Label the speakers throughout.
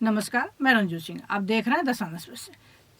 Speaker 1: नमस्कार, मैं रंजू सिंह। आप देख रहे हैं दशान एक्सप्रेस।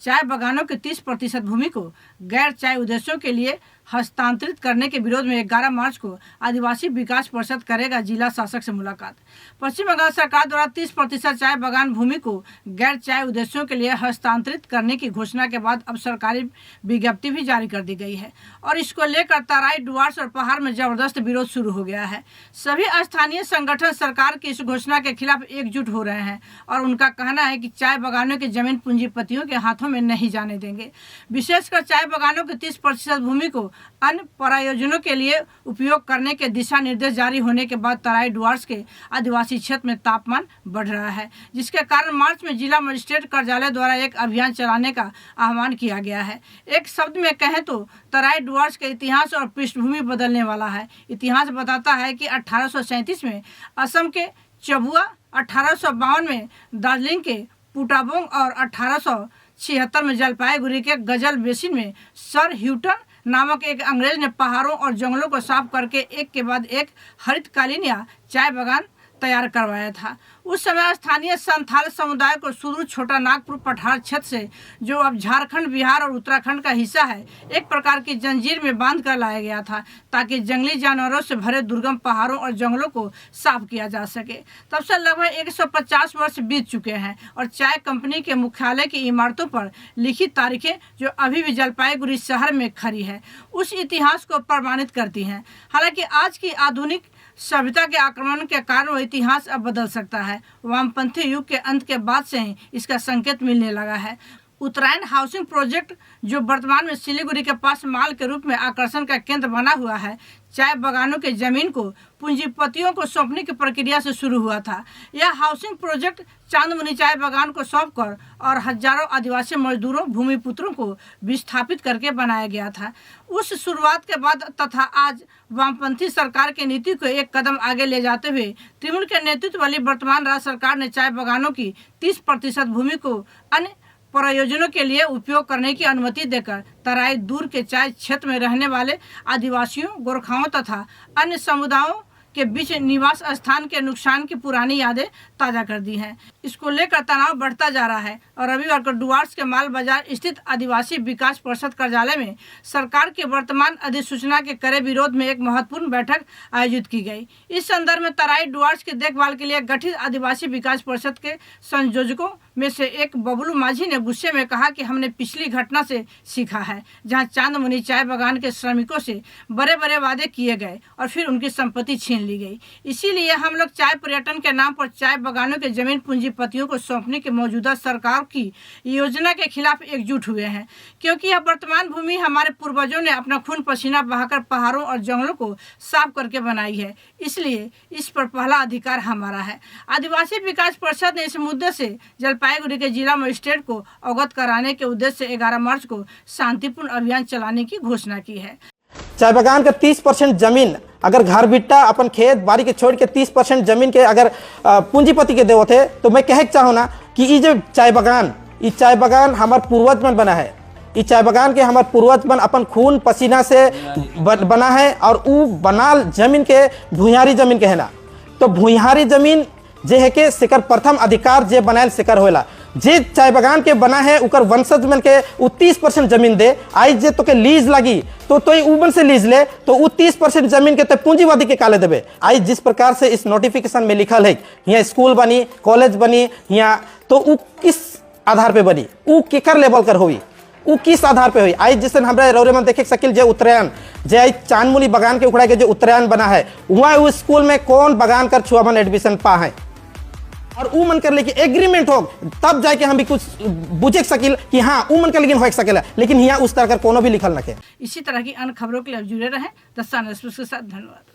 Speaker 1: चाय बागानों के 30% भूमि को गैर चाय उद्देश्यों के लिए हस्तांतरित करने के विरोध में 11 मार्च को आदिवासी विकास परिषद करेगा जिला शासक से मुलाकात। पश्चिम बंगाल सरकार द्वारा 30% चाय बागान भूमि को गैर चाय उद्देश्यों के लिए हस्तांतरित करने की घोषणा के बाद अब सरकारी विज्ञप्ति भी जारी कर दी गई है और इसको लेकर तराई, डुआर्स और पहाड़ में जबरदस्त विरोध शुरू हो गया है। सभी स्थानीय संगठन सरकार की इस घोषणा के खिलाफ एकजुट हो रहे हैं और उनका कहना है कि चाय बागानों की जमीन पूंजीपतियों के हाथों में नहीं जाने देंगे। विशेषकर चाय बागानों के 30% भूमि को अन्य प्रयोजनों के लिए उपयोग करने के दिशा निर्देश जारी होने के बाद तराई डुआर्स के आदिवासी क्षेत्र में तापमान बढ़ रहा है, जिसके कारण मार्च में जिला मजिस्ट्रेट कार्यालय द्वारा एक अभियान चलाने का आह्वान किया गया है। एक शब्द में कहें तो तराई डुआर्स के इतिहास और पृष्ठभूमि बदलने वाला है। इतिहास बताता है कि 1837 में असम के चबुआ, 1852 में दार्जिलिंग के पुटाबोंग और 1876 में जलपाईगुड़ी के गजल बेसिन में सर ह्यूटन नामक एक अंग्रेज ने पहाड़ों और जंगलों को साफ करके एक के बाद एक हरितकालीन या चाय बागान तैयार करवाया था। उस समय स्थानीय संथाल समुदाय को सुदूर छोटा नागपुर पठार क्षेत्र से, जो अब झारखंड, बिहार और उत्तराखंड का हिस्सा है, एक प्रकार की जंजीर में बांध कर लाया गया था ताकि जंगली जानवरों से भरे दुर्गम पहाड़ों और जंगलों को साफ किया जा सके। तब से लगभग 150 वर्ष बीत चुके हैं और चाय कंपनी के मुख्यालय की इमारतों पर लिखित तारीखें, जो अभी भी जलपाईगुड़ी शहर में खड़ी है, उस इतिहास को प्रमाणित करती हैं। हालांकि आज की आधुनिक सभ्यता के आक्रमण के कारण वो इतिहास अब बदल सकता है। वामपंथी युग के अंत के बाद से ही इसका संकेत मिलने लगा है। उत्तरायण हाउसिंग प्रोजेक्ट, जो वर्तमान में सिलीगुड़ी के पास माल के रूप में आकर्षण का केंद्र बना हुआ है, चाय बागानों के जमीन को पूंजीपतियों को सौंपने की प्रक्रिया से शुरू हुआ था। यह हाउसिंग प्रोजेक्ट चांदमुनि चाय बागान को सौंपकर और हजारों आदिवासी मजदूरों, भूमिपुत्रों को विस्थापित करके बनाया गया था। उस शुरुआत के बाद तथा आज वामपंथी सरकार की नीति को एक कदम आगे ले जाते हुए तृणमूल के नेतृत्व वाली वर्तमान राज्य सरकार ने चाय बागानों की 30% भूमि को अन्य प्रयोजनों के लिए उपयोग करने की अनुमति देकर तराई दूर के चाय क्षेत्र में रहने वाले आदिवासियों, गोरखाओं तथा अन्य समुदायों के बीच निवास स्थान के नुकसान की पुरानी यादें ताज़ा कर दी हैं। इसको लेकर तनाव बढ़ता जा रहा है और रविवार को डुआर्स के माल बाजार स्थित आदिवासी विकास परिषद कार्यालय में सरकार की वर्तमान अधिसूचना के कड़े विरोध में एक महत्वपूर्ण बैठक आयोजित की गई। इस संदर्भ में तराई डुआर्स की देखभाल के लिए गठित आदिवासी विकास परिषद के संयोजकों में से एक बबलू माझी ने गुस्से में कहा कि हमने पिछली घटना से सीखा है, जहां चांदमुनि चाय बागान के श्रमिकों से बड़े बड़े वादे किए गए और फिर उनकी संपत्ति छीन ली गई। इसीलिए हम लोग चाय पर्यटन के नाम पर चाय बागानों के जमीन पूंजीपतियों को सौंपने की मौजूदा सरकार की योजना के खिलाफ एकजुट हुए हैं, क्योंकि यह वर्तमान भूमि हमारे पूर्वजों ने अपना खून पसीना बहाकर पहाड़ों और जंगलों को साफ करके बनाई है। इसलिए इस पर पहला अधिकार हमारा है। आदिवासी विकास परिषद ने इस मुद्दे से जलपाईगुड़ी के जिला मजिस्ट्रेट को अवगत कराने के उद्देश्य से 11 मार्च को शांतिपूर्ण अभियान चलाने की घोषणा की है।
Speaker 2: चाय बागान का 30% जमीन अगर घर बिट्टा अपन खेत बाड़ी के छोड़ के 30% जमीन के अगर पूंजीपति के देवत है, तो मैं कहे चाहूँ ना कि ये जो चाय बागान हमार पूर्वज मन बना है। इस चाय बागान के हमार पूर्वज मन अपन खून पसीना से बना है और वो बनाल जमीन के भूइहारी जमीन के है ना। तो भूइहारी जमीन जे है के सिकर प्रथम अधिकार जे बनायल सिकर होला, जे चाय बागान के बना है उकर वंशज मन के वो 30% जमीन दे। आई जे तो के लीज लगी तो उबन से लीज ले, तो वो 30% जमीन के तो पूंजीवादी के काले देवे। आई जिस प्रकार से इस नोटिफिकेशन में लिखल है, यहाँ स्कूल बनी, कॉलेज बनी यहाँ, तो वो किस आधार पे बनी, वो केकर लेवल कर हुई, वो किस आधार पे हुई। आई जिस हमारे रौरे में देखे सकिल जे उत्तरायण, जे आई चांदमुनि बागान के उखड़ा के जो उत्तरायण बना है, वहाँ उस स्कूल में कौन बागान कर छुआ मन एडमिशन पा है और ऊ मन कर लेके एग्रीमेंट हो, तब जाके हम भी कुछ बुझे सकिल कि हाँ ऊ मन कर लेकिन हो सकेला, लेकिन यहाँ उस तरह का कोनो भी लिखल न के।
Speaker 1: इसी तरह की अन्य खबरों के लिए जुड़े रहें दस्तान एक्सप्रेस के साथ। धन्यवाद।